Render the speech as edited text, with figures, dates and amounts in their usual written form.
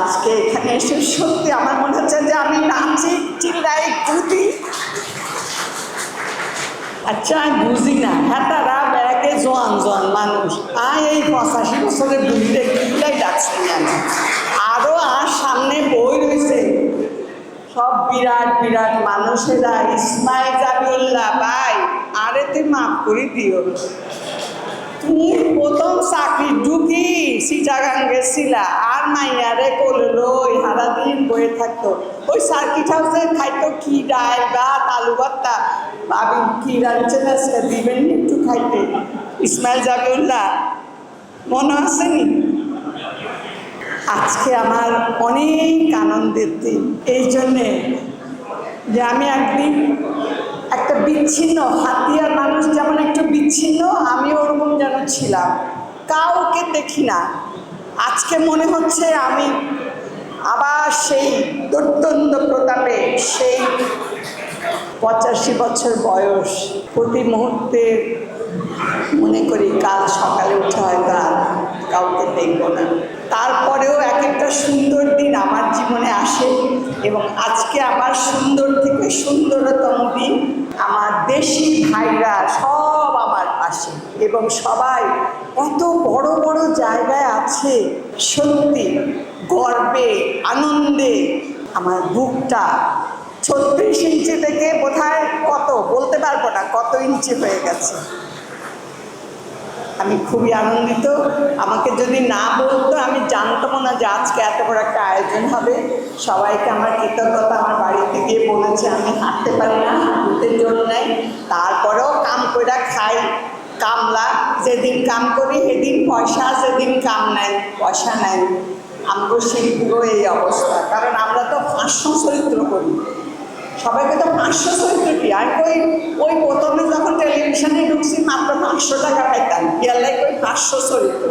আজকে এখানে এসে সত্যি আমার মনে হচ্ছে যে আমি নাচি, চিল্লাই, কুদি। আচ্ছা আমি বুঝি না, হ্যাঁ তারা ব্যাগে জোয়ান জোয়ান মানুষ, এই 85 বছরের বুড়িটা কিলাই ডাকছে জানি। আরও আর সামনে বই রয়েছে সব বিরাট বিরাট মানুষেরা। ইসমাইল জাবিউল্লাহ ভাই, আরে তুই মাফ করে দিও, তুমি প্রথম চাকরি ঢুকি চিটাগাং গেছিলা, আর মাইয়ারে করলো সারাদিন বয়ে থাকতো ওই সার্কিট হাউসে, খাইতো কি ডাল ভাত আলু ভর্তা, ভাবি কি রাঁধছেন আজকে দিবেন একটু খাইতে। ইসমাইল জাবিউল্লাহ মনে আসেনি? আজকে আমার অনেক আনন্দের দিন, এই জন্যে যে আমি একদিন একটা বিচ্ছিন্ন হাতিয়ার মানুষ, যেমন একটু বিচ্ছিন্ন আমি ওরকম যেন ছিলাম, কাউকে দেখি না। আজকে মনে হচ্ছে আমি আবার সেই দুর্দণ্ড প্রতাপে, সেই 85 বছর বয়স, প্রতি মুহূর্তে মনে করি কাল সকালে উঠে হয়তো আর কাউকে দেখব না। তারপরেও এক একটা সুন্দর দিন আমার জীবনে আসে, এবং আজকে আমার সুন্দর থেকে সুন্দরতম দিন। আমার দেশি ভাইরা সব আমার পাশে, এবং সবাই এত বড় বড় জায়গায় আছে। সত্যি গর্বে আনন্দে আমার বুকটা 36 ইঞ্চি থেকে বোধহয় কত বলতে পারবো না, কত ইঞ্চি হয়ে গেছে। আমি খুবই আনন্দিত। আমাকে যদি না বলতো আমি জানতাম না যে আজকে এত বড় একটা আয়োজন হবে। সবাইকে আমার কৃতজ্ঞতা। আমার বাড়িতে গিয়ে বলেছে আমি হাঁটতে পারি না, হাঁটতে জোর নেই, তারপরেও কাম করে খাই। কামলা যেদিন কাম করি সেদিন পয়সা, যেদিন কাম নেয় পয়সা নেয়। আমগো শিল্পীরও এই অবস্থা, কারণ আমরা তো হাস্য চরিত্র করি। সবাইকে তো 500 চরিত্র কি, আর ওই প্রথমে যখন টেলিভিশনে ঢুকছি মাত্র 500 টাকা পাইতাম, ইয়ার লাইক ওই 500 চরিত্র।